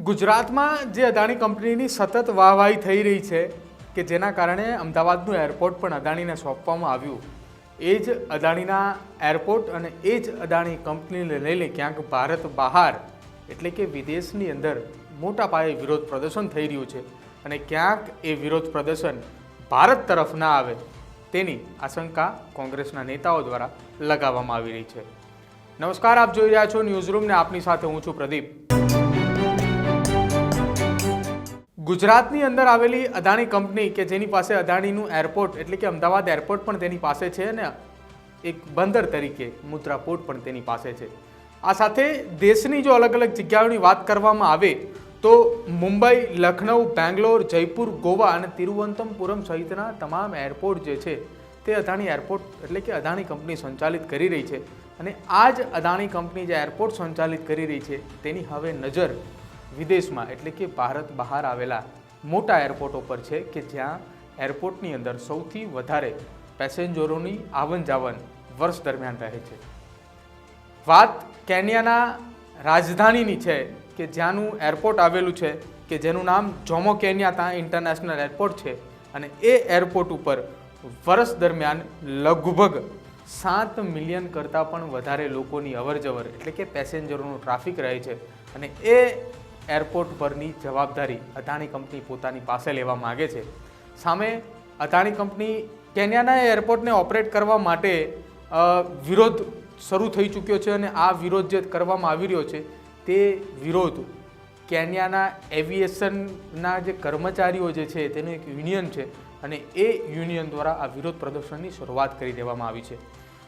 ગુજરાતમાં જે અદાણી કંપનીની સતત વાહવાહી થઈ રહી છે કે જેના કારણે અમદાવાદનું એરપોર્ટ પણ અદાણીને સોંપવામાં આવ્યું, એ જ અદાણીના એરપોર્ટ અને એ જ અદાણી કંપનીને લઈને ક્યાંક ભારત બહાર એટલે કે વિદેશની અંદર મોટા પાયે વિરોધ પ્રદર્શન થઈ રહ્યું છે અને ક્યાંક એ વિરોધ પ્રદર્શન ભારત તરફ ના આવે તેની આશંકા કોંગ્રેસના નેતાઓ દ્વારા લગાવવામાં આવી રહી છે। નમસ્કાર, આપ જોઈ રહ્યા છો ન્યૂઝરૂમ ને આપની સાથે હું છું પ્રદીપ। ગુજરાતની અંદર આવેલી અદાણી કંપની કે જેની પાસે અદાણીનું એરપોર્ટ એટલે કે અમદાવાદ એરપોર્ટ પણ તેની પાસે છે અને એક બંદર તરીકે મુદ્રા પોર્ટ પણ તેની પાસે છે। આ સાથે દેશની જો અલગ અલગ જગ્યાઓની વાત કરવામાં આવે તો મુંબઈ, લખનઉ, બેંગ્લોર, જયપુર, ગોવા અને તિરુવનંતપુરમ સહિતના તમામ એરપોર્ટ જે છે તે અદાણી એરપોર્ટ એટલે કે અદાણી કંપની સંચાલિત કરી રહી છે અને આ જ અદાણી કંપની જે એરપોર્ટ સંચાલિત કરી રહી છે તેની હવે નજર વિદેશમાં એટલે કે ભારત બહાર આવેલા મોટા એરપોર્ટો પર છે કે જ્યાં એરપોર્ટની અંદર સૌથી વધારે પેસેન્જરોની આવન જાવન વર્ષ દરમિયાન રહે છે। વાત કેન્યાના રાજધાનીની છે કે જ્યાંનું એરપોર્ટ આવેલું છે કે જેનું નામ જોમો કેન્યાતા ઇન્ટરનેશનલ એરપોર્ટ છે અને એ એરપોર્ટ ઉપર વર્ષ દરમિયાન લગભગ 7 મિલિયન કરતાં પણ વધારે લોકોની અવરજવર એટલે કે પેસેન્જરોનું ટ્રાફિક રહે છે અને એ એરપોર્ટ પરની જવાબદારી અદાણી કંપની પોતાની પાસે લેવા માગે છે। સામે અદાણી કંપની કેન્યાના એરપોર્ટને ઓપરેટ કરવા માટે વિરોધ શરૂ થઈ ચૂક્યો છે અને આ વિરોધ જે કરવામાં આવી રહ્યો છે તે વિરોધ કેન્યાના એવિએશનના જે કર્મચારીઓ જે છે તેનું એક યુનિયન છે અને એ યુનિયન દ્વારા આ વિરોધ પ્રદર્શનની શરૂઆત કરી દેવામાં આવી છે।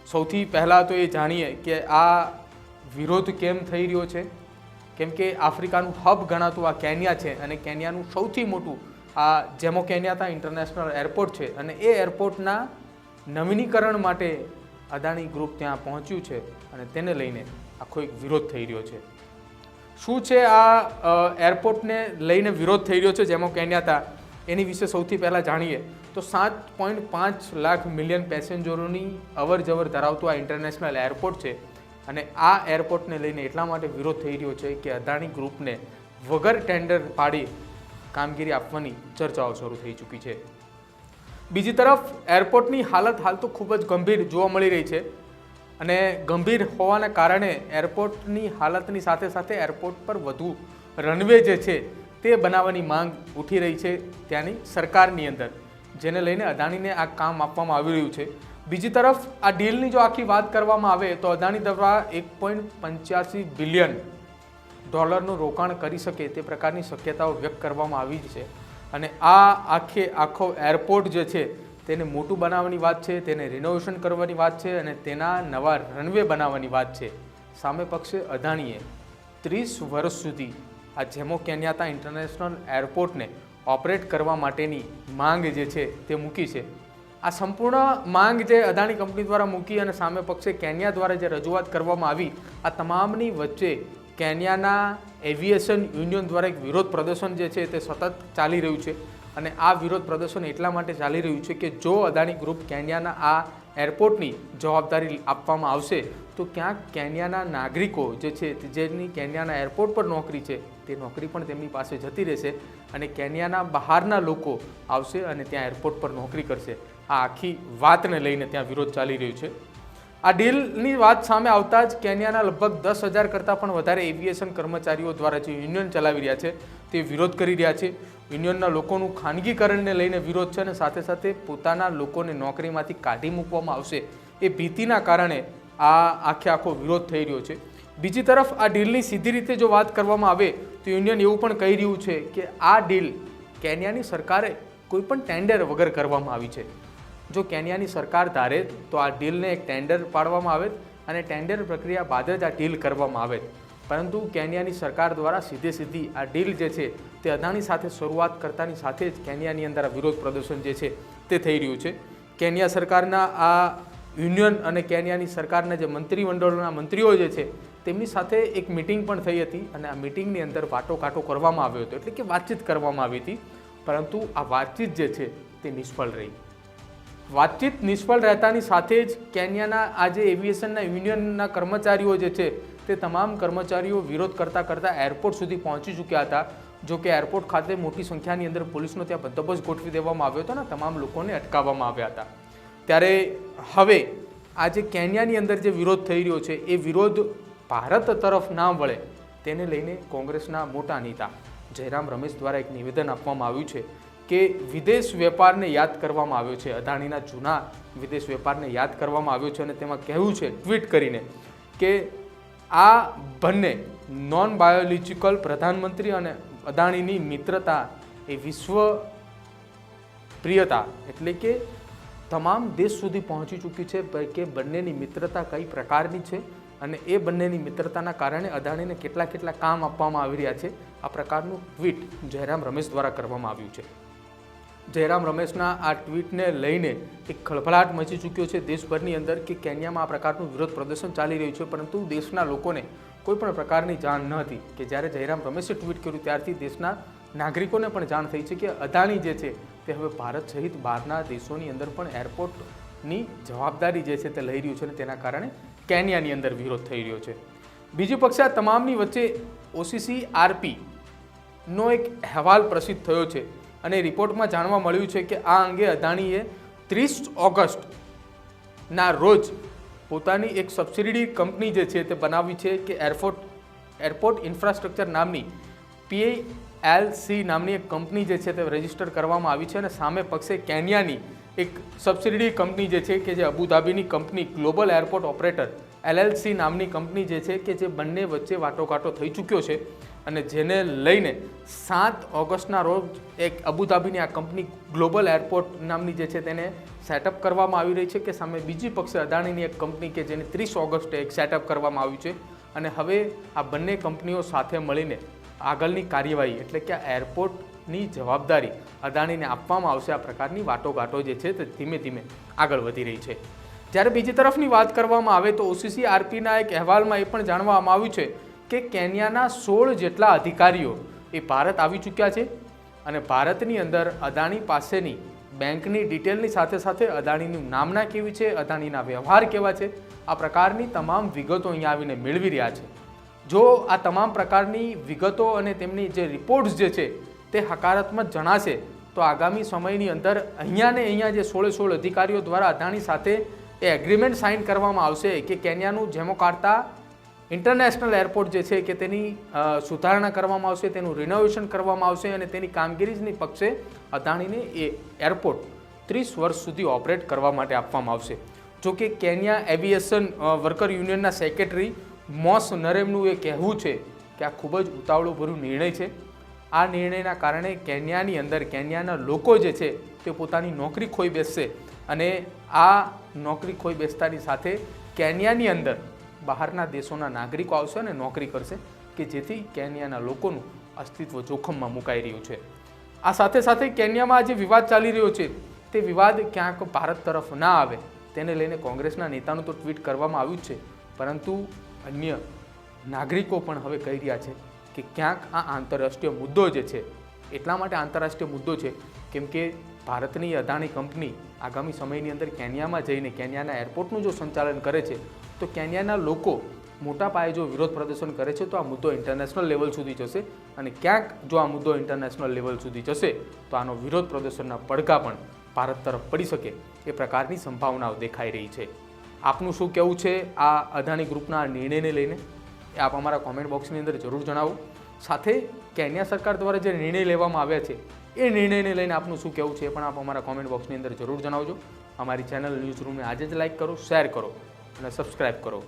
સૌથી પહેલાં તો એ જાણીએ કે આ વિરોધ કેમ થઈ રહ્યો છે। કેમ કે આફ્રિકાનું હબ ગણાતું આ કેન્યા છે અને કેન્યાનું સૌથી મોટું આ જેમો કેન્યાતા ઇન્ટરનેશનલ એરપોર્ટ છે અને એ એરપોર્ટના નવીનીકરણ માટે અદાણી ગ્રુપ ત્યાં પહોંચ્યું છે અને તેને લઈને આખો એક વિરોધ થઈ રહ્યો છે। શું છે આ એરપોર્ટને લઈને વિરોધ થઈ રહ્યો છે જેમો કેન્યાતા, એની વિશે સૌથી પહેલાં જાણીએ તો 7.5 લાખ મિલિયન પેસેન્જરોની અવર જવર ધરાવતું આ ઇન્ટરનેશનલ એરપોર્ટ છે અને આ એરપોર્ટને લઈને એટલા માટે વિરોધ થઈ રહ્યો છે કે અદાણી ગ્રુપને વગર ટેન્ડર પાડી કામગીરી આપવાની ચર્ચાઓ શરૂ થઈ ચૂકી છે। બીજી તરફ એરપોર્ટની હાલત હાલ તો ખૂબ જ ગંભીર જોવા મળી રહી છે અને ગંભીર હોવાના કારણે એરપોર્ટની હાલતની સાથે સાથે એરપોર્ટ પર વધુ રનવે જે છે તે બનાવવાની માંગ ઉઠી રહી છે ત્યાંની સરકારની અંદર, જેને લઈને અદાણીને આ કામ આપવામાં આવી રહ્યું છે। બીજી તરફ આ ડીલની જો આખી વાત કરવામાં આવે તો અદાણી દ્વારા 1.85 બિલિયન ડોલરનું રોકાણ કરી શકે તે પ્રકારની શક્યતાઓ વ્યક્ત કરવામાં આવી છે અને આ આખો એરપોર્ટ જે છે તેને મોટું બનાવવાની વાત છે, તેને રિનોવેશન કરવાની વાત છે અને તેના નવા રનવે બનાવવાની વાત છે। સામે પક્ષે અદાણીએ 30 વર્ષ સુધી આ જેમો કેન્યાતા ઇન્ટરનેશનલ એરપોર્ટને ઓપરેટ કરવા માટેની માંગ જે છે તે મૂકી છે। આ સંપૂર્ણ માંગ જે અદાણી કંપની દ્વારા મૂકી અને સામે પક્ષે કેન્યા દ્વારા જે રજૂઆત કરવામાં આવી, આ તમામની વચ્ચે કેન્યાના એવિએશન યુનિયન દ્વારા એક વિરોધ પ્રદર્શન જે છે તે સતત ચાલી રહ્યું છે અને આ વિરોધ પ્રદર્શન એટલા માટે ચાલી રહ્યું છે કે જો અદાણી ગ્રુપ કેન્યાના આ એરપોર્ટની જવાબદારી આપવામાં આવશે તો ક્યાંક કેન્યાના નાગરિકો જે છે જેની કેન્યાના એરપોર્ટ પર નોકરી છે તે નોકરી પણ તેમની પાસે જતી રહેશે અને કેન્યાના બહારના લોકો આવશે અને ત્યાં એરપોર્ટ પર નોકરી કરશે। આ આખી વાતને લઈને ત્યાં વિરોધ ચાલી રહ્યો છે। આ ડીલની વાત સામે આવતા જ કેન્યાના લગભગ 10,000 કરતાં પણ વધારે એવિએશન કર્મચારીઓ દ્વારા જે યુનિયન ચલાવી રહ્યા છે તે વિરોધ કરી રહ્યા છે। યુનિયનના લોકોનું ખાનગીકરણને લઈને વિરોધ છે અને સાથે સાથે પોતાના લોકોને નોકરીમાંથી કાઢી મૂકવામાં આવશે એ ભીતિના કારણે આખો વિરોધ થઈ રહ્યો છે। બીજી તરફ આ ડીલની સીધી રીતે જો વાત કરવામાં આવે તો યુનિયન એવું પણ કહી રહ્યું છે કે આ ડીલ કેન્યાની સરકારે કોઈ પણ ટેન્ડર વગર કરવામાં આવી છે। જો કેન્યાની સરકાર ધારે તો આ ડીલને એક ટેન્ડર પાડવામાં આવે અને ટેન્ડર પ્રક્રિયા બાદ જ આ ડીલ કરવામાં આવે, પરંતુ કેન્યાની સરકાર દ્વારા સીધી આ ડીલ જે છે તે અદાણી સાથે શરૂઆત કરતાની સાથે જ કેન્યાની અંદર આ વિરોધ પ્રદર્શન જે છે તે થઈ રહ્યું છે। કેન્યા સરકારના આ યુનિયન અને કેન્યાની સરકારના જે મંત્રીમંડળના મંત્રીઓ જે છે તેમની સાથે એક મિટિંગ પણ થઈ હતી અને આ મિટિંગની અંદર વાટોઘાટો કરવામાં આવ્યો હતો એટલે કે વાતચીત કરવામાં આવી હતી, પરંતુ આ વાતચીત જે છે તે નિષ્ફળ રહી। વાતચીત નિષ્ફળ રહેતાની સાથે જ કેન્યાના આ જે એવિએશનના યુનિયનના કર્મચારીઓ જે છે તે તમામ કર્મચારીઓ વિરોધ કરતાં કરતાં એરપોર્ટ સુધી પહોંચી ચૂક્યા હતા. જો કે એરપોર્ટ ખાતે મોટી સંખ્યાની અંદર પોલીસનો ત્યાં બંદોબસ્ત ગોઠવી દેવામાં આવ્યો હતો અને તમામ લોકોને અટકાવવામાં આવ્યા હતા. ત્યારે હવે આજે કેન્યાની અંદર જે વિરોધ થઈ રહ્યો છે એ વિરોધ ભારત તરફ ના વળે તેને લઈને કોંગ્રેસના મોટા નેતા જયરામ રમેશ દ્વારા એક નિવેદન આપવામાં આવ્યું છે કે વિદેશ વેપારને યાદ કરવામાં આવ્યો છે. અદાણીના જૂના વિદેશ વેપારને યાદ કરવામાં આવ્યો છે અને તેમાં કહેવું છે ટ્વીટ કરીને કે આ બંને નોન બાયોલોજિકલ પ્રધાનમંત્રી અને અદાણીની મિત્રતા એ વિશ્વ પ્રિયતા એટલે કે તમામ દેશ સુધી પહોંચી ચૂકી છે કે બંનેની મિત્રતા કઈ પ્રકારની છે અને એ બંનેની મિત્રતાના કારણે અદાણીને કેટલા કામ આપવામાં આવી રહ્યા છે. આ પ્રકારનું ટ્વીટ જયરામ રમેશ દ્વારા કરવામાં આવ્યું છે. જયરામ રમેશના આ ટ્વીટને લઈને એક ખળભળાટ મચી ચૂક્યો છે દેશભરની અંદર કે કેન્યામાં આ પ્રકારનું વિરોધ પ્રદર્શન ચાલી રહ્યું છે, પરંતુ દેશના લોકોને કોઈ પણ પ્રકારની જાણ ન હતી કે જ્યારે જયરામ રમેશે ટ્વીટ કર્યું ત્યારથી દેશના નાગરિકોને પણ જાણ થઈ છે કે અદાણી જે છે તે હવે ભારત સહિત બહારના દેશોની અંદર પણ એરપોર્ટની જવાબદારી જે છે તે લઈ રહ્યું છે અને તેના કારણે કેન્યાની અંદર વિરોધ થઈ રહ્યો છે. બીજી પક્ષે આ તમામની વચ્ચે OCCRPનો એક અહેવાલ પ્રસિદ્ધ થયો છે અને રિપોર્ટમાં જાણવા મળ્યું છે કે આ અંગે અદાણીએ 30 ઓગસ્ટના રોજ પોતાની એક સબસિડી કંપની જે છે તે બનાવી છે કે એરપોર્ટ ઇન્ફ્રાસ્ટ્રક્ચર નામની PLC નામની એક કંપની જે છે તે રજીસ્ટર કરવામાં આવી છે અને સામે પક્ષે કેન્યાની એક સબસિડી કંપની જે છે કે જે અબુધાબીની company global airport operator LLC નામની કંપની જે છે કે જે બંને વચ્ચે વાટોઘાટો થઈ ચૂક્યો છે અને જેને લઈને 7 ઓગસ્ટના રોજ એક અબુધાબીની આ કંપની ગ્લોબલ એરપોર્ટ નામની જે છે તેને સેટઅપ કરવામાં આવી રહી છે કે સામે બીજી પક્ષે અદાણીની એક કંપની કે જેને 30 ઓગસ્ટે એક સેટઅપ કરવામાં આવ્યું છે અને હવે આ બંને કંપનીઓ સાથે મળીને આગળની કાર્યવાહી એટલે કે આ એરપોર્ટની જવાબદારી અદાણીને આપવામાં આવશે. આ પ્રકારની વાટોઘાટો જે છે તે ધીમે ધીમે આગળ વધી રહી છે. જ્યારે બીજી તરફની વાત કરવામાં આવે તો OCCRPના એક અહેવાલમાં એ પણ જાણવામાં આવ્યું છે કે કેન્યાના 16 જેટલા અધિકારીઓ એ ભારત આવી ચૂક્યા છે અને ભારતની અંદર અદાણી પાસેની બેંકની ડિટેલની સાથે સાથે અદાણીનું નામના કેવી છે, અદાણીના વ્યવહાર કેવા છે, આ પ્રકારની તમામ વિગતો અહીંયા આવીને મેળવી રહ્યા છે. જો આ તમામ પ્રકારની વિગતો અને તેમની જે રિપોર્ટ્સ જે છે તે હકારાત્મક જણાશે તો આગામી સમયની અંદર અહીંયા જે 16 અધિકારીઓ દ્વારા અદાણી સાથે એ એગ્રીમેન્ટ સાઇન કરવામાં આવશે કે કેન્યાનું જેમોકાર્તા ઇન્ટરનેશનલ એરપોર્ટ જે છે કે તેની સુધારણા કરવામાં આવશે, તેનું રિનોવેશન કરવામાં આવશે અને તેની કામગીરીની પક્ષે અદાણીને એ એરપોર્ટ 30 વર્ષ સુધી ઓપરેટ કરવા માટે આપવામાં આવશે. જો કે કેન્યા એવિએશન વર્કર યુનિયનના સેક્રેટરી મોસ નરેમનું એ કહેવું છે કે આ ખૂબ જ ઉતાવળોભર્યું નિર્ણય છે. આ નિર્ણયના કારણે કેન્યાની અંદર કેન્યાના લોકો જે છે તે પોતાની નોકરી ખોઈ બેસશે અને આ નોકરી ખોઈ બેસતાની સાથે કેન્યાની અંદર બહારના દેશોના નાગરિકો આવશે અને નોકરી કરશે કે જેથી કેન્યાના લોકોનું અસ્તિત્વ જોખમમાં મુકાઈ રહ્યું છે. આ સાથે સાથે કેન્યામાં જે વિવાદ ચાલી રહ્યો છે તે વિવાદ ક્યાંક ભારત તરફ ના આવે તેને લઈને કોંગ્રેસના નેતાનું તો ટ્વીટ કરવામાં આવ્યું જ છે, પરંતુ અન્ય નાગરિકો પણ હવે કહી રહ્યા છે કે ક્યાંક આ આંતરરાષ્ટ્રીય મુદ્દો જે છે એટલા માટે આંતરરાષ્ટ્રીય મુદ્દો છે કેમ કે ભારતની અદાણી કંપની આગામી સમયની અંદર કેન્યામાં જઈને કેન્યાના એરપોર્ટનું જો સંચાલન કરે છે તો કેન્યાના લોકો મોટા પાયે જો વિરોધ પ્રદર્શન કરે છે તો આ મુદ્દો ઇન્ટરનેશનલ લેવલ સુધી જશે અને ક્યાંક જો આ મુદ્દો ઇન્ટરનેશનલ લેવલ સુધી જશે તો આનો વિરોધ પ્રદર્શનના પડઘા પણ ભારત તરફ પડી શકે એ પ્રકારની સંભાવનાઓ દેખાઈ રહી છે. આપનું શું કહેવું છે આ અદાણી ગ્રુપના નિર્ણયને લઈને એ આપ અમારા કોમેન્ટ બોક્સની અંદર જરૂર જણાવો. સાથે કેન્યા સરકાર દ્વારા જે નિર્ણય લેવામાં આવ્યા છે એ નિર્ણયને લઈને આપનું શું કહેવું છે એ પણ આપ અમારા કોમેન્ટ બોક્સની અંદર જરૂર જણાવજો. અમારી ચેનલ ન્યૂઝ રૂમને આજે જ લાઇક કરો, શેર કરો અને સબસ્ક્રાઈબ કરો.